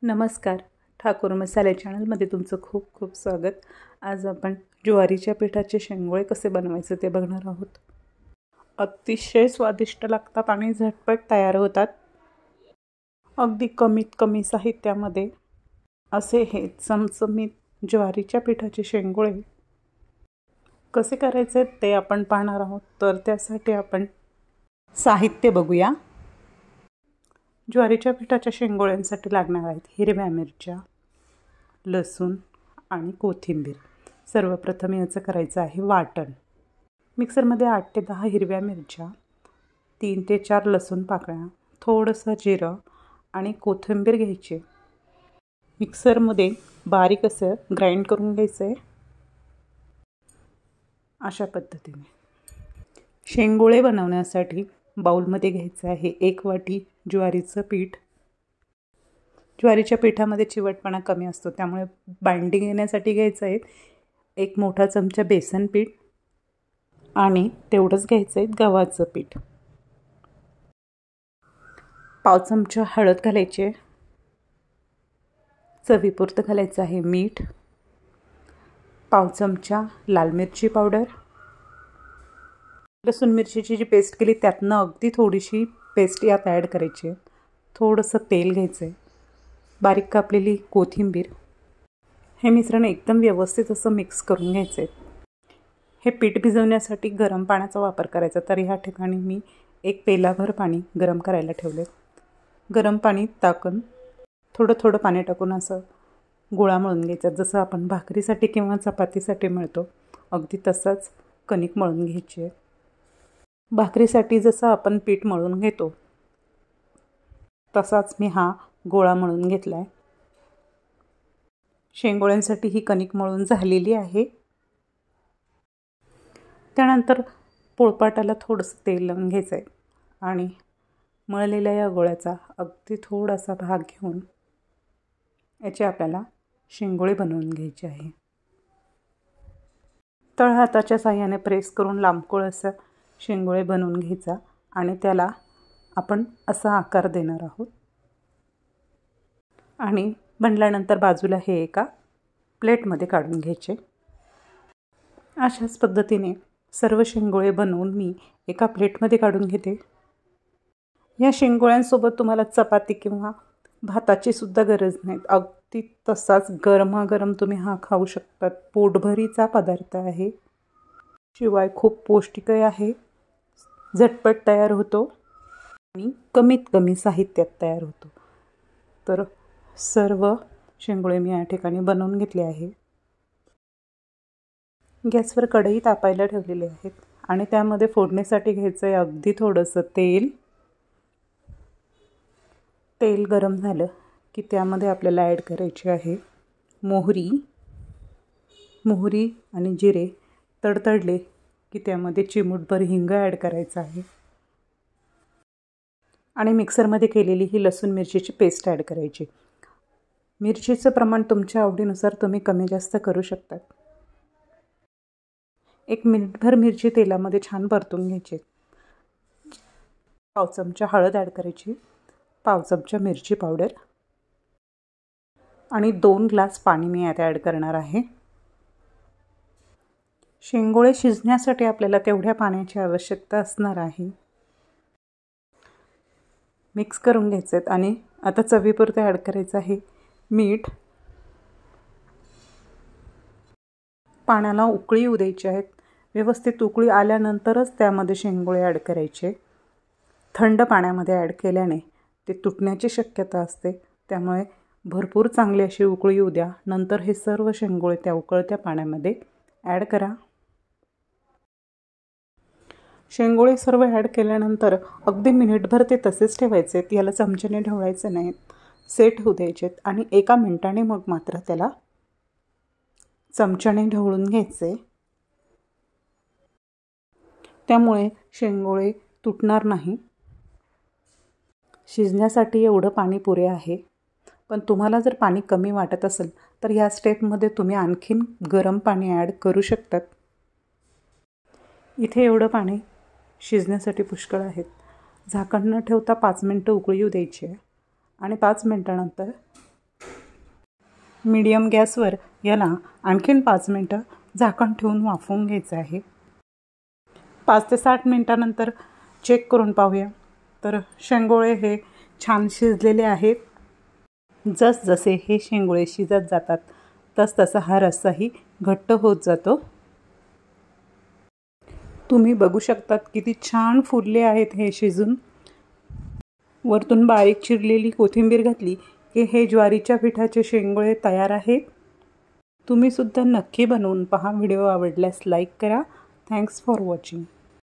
नमस्कार. ठाकूर मसाले चॅनलमध्ये तुमचं खूप खूप स्वागत. आज आपण ज्वारीच्या पिठाचे शेंगोळे कसे बनवायचे ते बघणार आहोत. अतिशय स्वादिष्ट लागतात आणि झटपट तयार होतात. अगदी कमीत कमी साहित्यामध्ये असे हे चमचमीत ज्वारीच्या पिठाचे शेंगोळे कसे करायचे ते आपण पाहणार आहोत. तर त्यासाठी आपण साहित्य बघूया. ज्वारीच्या पिठाच्या शेंगोळ्यांसाठी लागणार आहेत हिरव्या मिरच्या, लसूण आणि कोथिंबीर. सर्वप्रथम याचं करायचं आहे वाटण. मिक्सरमध्ये 8 ते 10 हिरव्या मिरच्या, 3 ते 4 लसूण पाकळ्या, थोडंसं जिरं आणि कोथिंबीर घ्यायची. मिक्सरमध्ये बारीक असं ग्राइंड करून घ्यायचं आहे. अशा पद्धतीने शेंगोळे बनवण्यासाठी बाउलमध्ये घ्यायचं आहे 1 वाटी ज्वारीचं पीठ. ज्वारीच्या पिठामध्ये चिवटपणा कमी असतो, त्यामुळे बाइंडिंग येण्यासाठी घ्यायचं आहे 1 मोठा चमचा बेसन पीठ आणि तेवढंच घ्यायचं आहे गव्हाचं पीठ. पाव चमचा हळद घालायची, चवीपुरतं घालायचं आहे मीठ, पाव चमचा लाल मिरची पावडर, लसूण मिरचीची जी पेस्ट केली त्यातनं अगदी थोडीशी पेस्ट यात ॲड करायची आहे. थोडंसं तेल घ्यायचं आहे, बारीक कापलेली कोथिंबीर. हे मिश्रण एकदम व्यवस्थित असं मिक्स करून घ्यायचं आहे. हे पीठ भिजवण्यासाठी गरम पाण्याचा वापर करायचा. तर ह्या ठिकाणी मी 1 पेलाभर पाणी गरम करायला ठेवले. गरम पाणी टाकून थोडं थोडं पाणी टाकून असं गोळा मळून घ्यायचा. जसं आपण भाकरीसाठी किंवा चपातीसाठी मळतो अगदी तसाच कणिक मळून घ्यायची आहे. भाकरीसाठी जसं आपण पीठ मळून घेतो तसाच मी हा गोळा मळून घेतला आहे. शेंगोळ्यांसाठी ही कणिक मळून झालेली आहे. त्यानंतर पोळपाटाला थोडंसं तेल लावून घ्यायचं आहे आणि मळलेल्या या गोळ्याचा अगदी थोडासा भाग घेऊन याचे आपल्याला शेंगोळे बनवून घ्यायचे आहे. तळहाताच्या साहाय्याने प्रेस करून लांबकोळ असं शेंगोळे बनवून घ्यायचा आणि त्याला आपण असा आकार देणार आहोत. आणि बनल्यानंतर बाजूला हे एका प्लेटमध्ये काढून घ्यायचे. अशाच पद्धतीने सर्व शेंगोळे बनवून मी एका प्लेटमध्ये काढून घेते. या शेंगोळ्यांसोबत तुम्हाला चपाती किंवा भाताची सुद्धा गरज नाही. अगदी तसाच गरमागरम तुम्ही हा खाऊ शकतात. पोटभरीचा पदार्थ आहे, शिवाय खूप पौष्टिकही आहे. झटपट तयार होतो आणि कमीत कमी साहित्यात तयार होतो. तर सर्व शेंगोळे मी या ठिकाणी बनवून घेतले आहे. गॅसवर कढई तापायला ठेवलेली आहेत आणि त्यामध्ये फोडणीसाठी घ्यायचं आहे अगदी थोडंसं तेल. तेल गरम झालं की त्यामध्ये आपल्याला ॲड करायची आहे मोहरी आणि जिरे. तडतडले की त्यामध्ये चिमूटभर हिंग ॲड करायचं आहे आणि मिक्सरमध्ये केलेली ही लसूण मिरचीची पेस्ट ॲड करायची. मिरचीचं प्रमाण तुमच्या आवडीनुसार तुम्ही कमी जास्त करू शकतात. 1 मिनिटभर मिरची तेलामध्ये छान परतून घ्यायची. पाव चमचा हळद ॲड करायची, पाव चमचा मिरची पावडर आणि 2 ग्लास पाणी मी यात ॲड करणार आहे. शेंगोळे शिजण्यासाठी आपल्याला तेवढ्या पाण्याची आवश्यकता असणार आहे. मिक्स करून घ्यायचे आहेत आणि आता चवीपुरते ॲड करायचं आहे मीठ. पाण्याला उकळी येऊ द्यायची आहेत. व्यवस्थित उकळी आल्यानंतरच त्यामध्ये शेंगोळे ॲड करायचे. थंड पाण्यामध्ये ॲड केल्याने ते तुटण्याची शक्यता असते, त्यामुळे भरपूर चांगली अशी उकळी येऊ द्या. नंतर हे सर्व शेंगोळे त्या उकळत्या पाण्यामध्ये ॲड करा. शेंगोळे सर्व ॲड केल्यानंतर अगदी मिनिटभर ते तसेच ठेवायचे आहेत. याला चमच्याने ढवळायचे नाहीत, सेट होऊ द्यायचे आहेत आणि 1 मिनिटाने मग मात्र त्याला चमच्याने ढवळून घ्यायचे. त्यामुळे शेंगोळे तुटणार नाही. शिजण्यासाठी एवढं पाणी पुरे आहे, पण तुम्हाला जर पाणी कमी वाटत असेल तर ह्या स्टेपमध्ये तुम्ही आणखीन गरम पाणी ॲड करू शकतात. इथे एवढं पाणी शिजण्यासाठी पुष्कळ आहेत. झाकण न ठेवता 5 मिनटं उकळी येऊ द्यायची आहे आणि 5 मिनटानंतर मीडियम गॅसवर याला आणखीन 5 मिनटं झाकण ठेवून वाफवून घ्यायचं आहे. 5 ते 7 मिनटानंतर चेक करून पाहूया. तर शेंगोळे हे छान शिजलेले आहेत. जसजसे हे शेंगोळे शिजत जातात तसतसा हा रस्साही घट्ट होत जातो. तुम्ही बघू शकतात किती छान फुलले आहेत हे शिजून. वरतून बारीक चिरलेली कोथिंबीर घातली की हे ज्वारीच्या पिठाचे शेंगोळे तयार आहेत. तुम्हीसुद्धा नक्की बनवून पहा. व्हिडिओ आवडल्यास लाईक करा. Thanks for watching.